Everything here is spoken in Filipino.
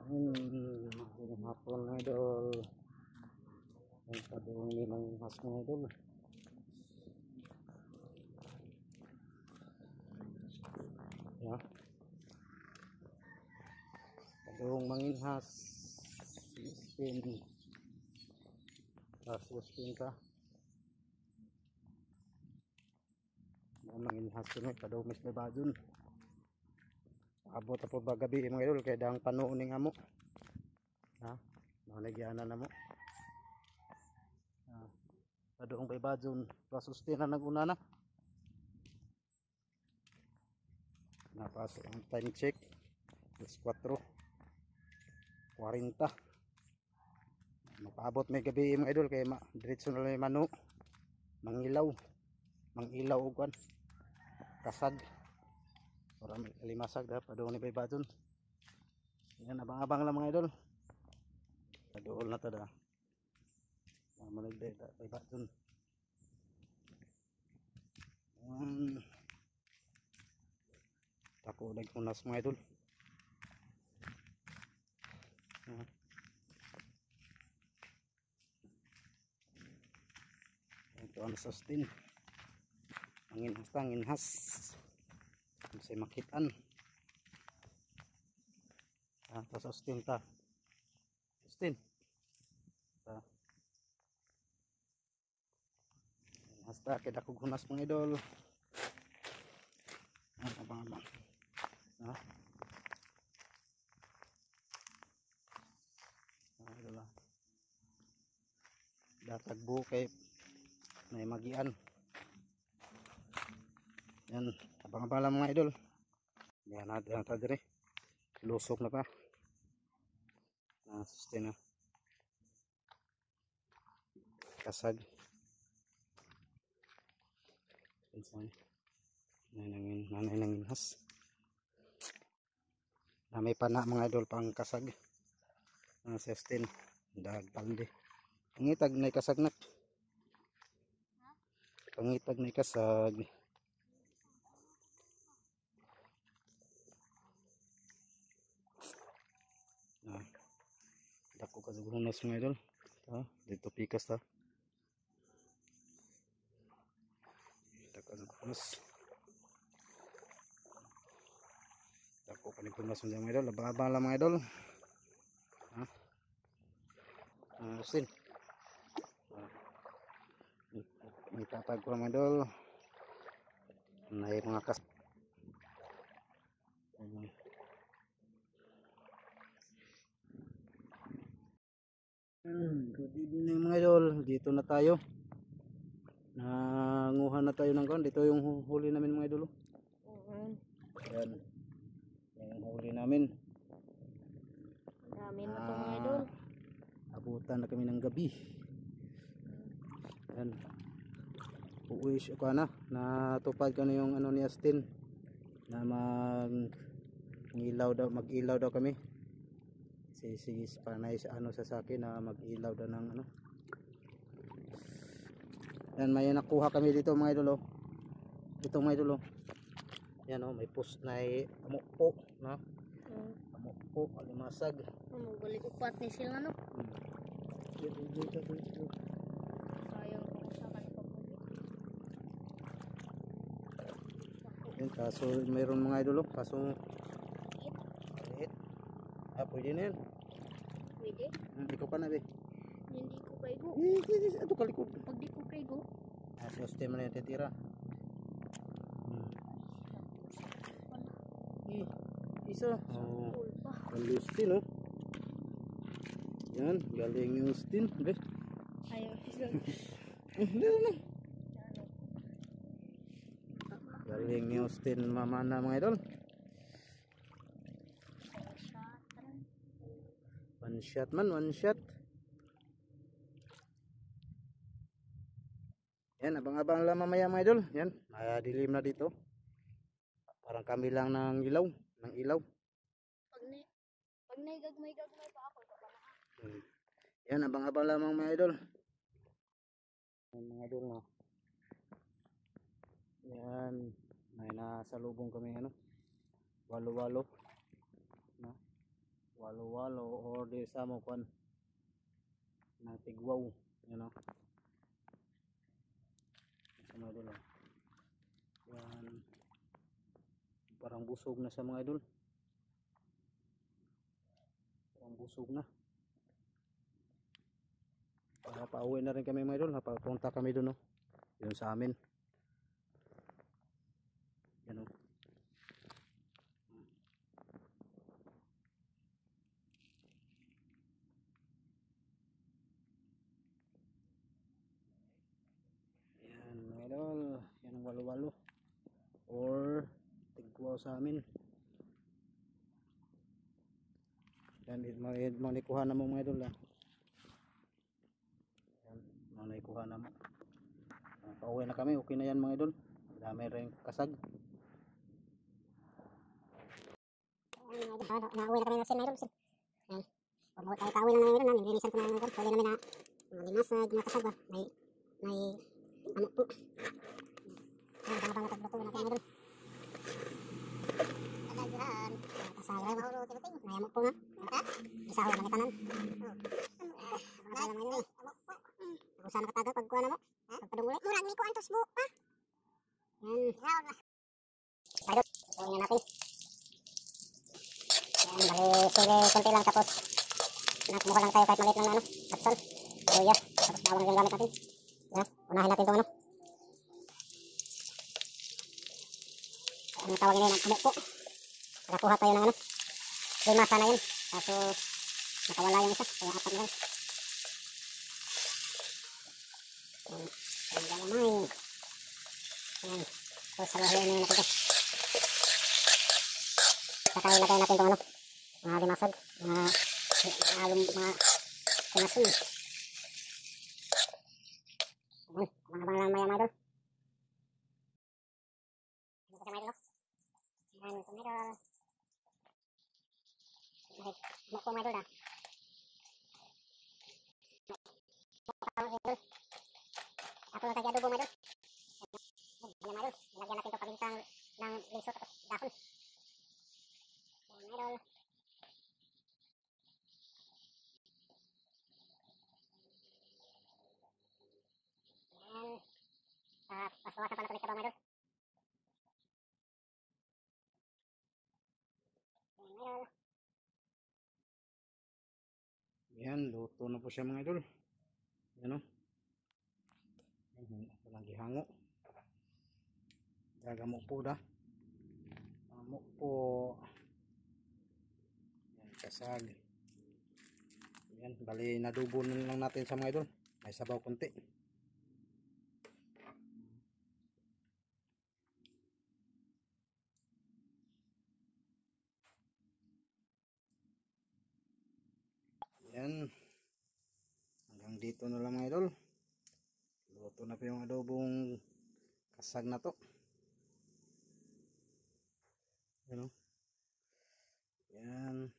Magandang hapon mga idol. Ang padung limang mas mga idol. Ya. Padung manginhas. Spin. Spin ka. Manginhas ko na padung mis may badun. Abot po ba gabi mga idol kaya dang panuon ning amo. Ha? Nagyanan na mo. Padung may badun. Pasustin na naguna na. Napas ang time check. Alas 4:40. Mapaabot may gabi mga idol kaya diretso na lang mano. Mangilaw ugan. Kasag. Para may kalimasag da padung ni baybadon. Yan abang-abang lang mga idol. Paduol na to da. Managday da baybadon. Tako unas mga idol. Ito ang sustain. Anginhas. Bisa makitan. Ito sustain ta. Sustain. Hasta kita kugunas mga idol. Abang-abang. Itulah. Datag bukay may magian. Yan, abang-abang lang mga idol. Yan natin ang tadiri. Lusok na pa. Sustain na. Kasag. Nanay nanginhas. May pana mga idol pang kasag. Sustain. Dagtalde. Pangitag na kasag na. Pangitag na kasag. Dako kasagunas mga idol. Dito pikas ta. Dako kasagunas. Dako panigunas mga idol. Abang-abang lang mga idol. Sin. May tatag ko mga idol. May mga kas. Good evening mga idol. Dito na tayo. Nanguha na tayo ng kon. Dito yung huli namin mga idol. Yan. Yung huli namin. Namin na ito mga idol. Abutan na kami ng gabi. Yan. Uwi ko na. Natupad ko na yung ano ni Astin. Na mag-ilaw daw kami. Si panay sa ano sa akin na mag-ilaw daw ng ano. Yan, may nakuha kami dito mga idol. Ito mga idol. Yan may post na amukpo na. Amukpo, alimasag. Magbalik upat ni sila no. Sayang sa kanila. Yan, kaso mayroon mga idol kaso maliit. Pwede na yan. Pwede? Ikaw pa na be. Hindi ko kaigo. Ito kalikod. Pag di ko kaigo. System na yung titira. Isa. Lustin yan, galing yung Lustin be. Ayaw isa. Galing yung Lustin mamana mga idol. One shot man, one shot. Yan, abang-abang lang mamaya mga idol. Yan, dilim na dito. Parang kami lang ng ilaw. Pag naigagmay pa ako. Yan, abang-abang lamang mga idol. Yan mga idol no. Yan, may nasa lubong kami ano. Walo-walo. walo-walo or di sa mo kwan ng tigwaw, you know. Sa mga idol, oh. Yan, parang busog na sa mga idol, parang busog na. Pauwi na rin kami mga idol, napapunta kami dun, oh. Yun sa amin, yan, oh. Yan mga idol, yan ang walo-walo or tigwaw sa amin. Yan, manikuha na mo mga idol, ah. Yan, manikuha na mo. Pauwi na kami, okay na yan mga idol. Dami rin kasag. Nauwi na kami ng sin mga idol. Ay, pumuot tayo kauwi lang ng idol. Nilinisan ko na ng idol. Huli namin na limasag, na kasag ba. May amok po. Ay, bang natagluto natin idol. Alagyan. Kasaya mo. May amok po nga. Isaho lang itanan. Usa na kataga pagkuha na mo. Pagpadunguli. Murag ni ko antos buok pa. Yan. Idol, uwi na natin. Yan, bali sili konti lang tapos nakumuha lang tayo kahit maliit lang na kapsol, luya, tapos bawang yung gamit natin. Yan, unahin natin itong ang tawagin nila, amok po. Nakakuha tayo ng lima sana yun, kaso nakawala yung isa, kaya apat na lang. Yan, yan naman. Yan, tapos saluhin na yun natin. Saka ilagay natin itong mga limasag, mga kinasin. Ayan, abang-abang lang maya mga idol. Dito sa mga idol. Ayan, ito mga idol. Amok po mga idol, ah. Ako lang tayo adobo mga idol. Ayan mga idol, ilagyan natin ito pagintang ng liso at dahon. Idol. Ayan. Pas-pawasan pa natin sa bawang idol. Ayan idol. Yan, luto na po siya mga idol. Yan, oh. Walang gihango. Gagamo po da. Amok po. Yan, kasag. Yan, bali nadubo na lang natin sa mga idol. May sabaw konti. Yan. Hanggang dito na lang mga idol. Luto na po yung adobong kasag na to. Yan, oh. Yan.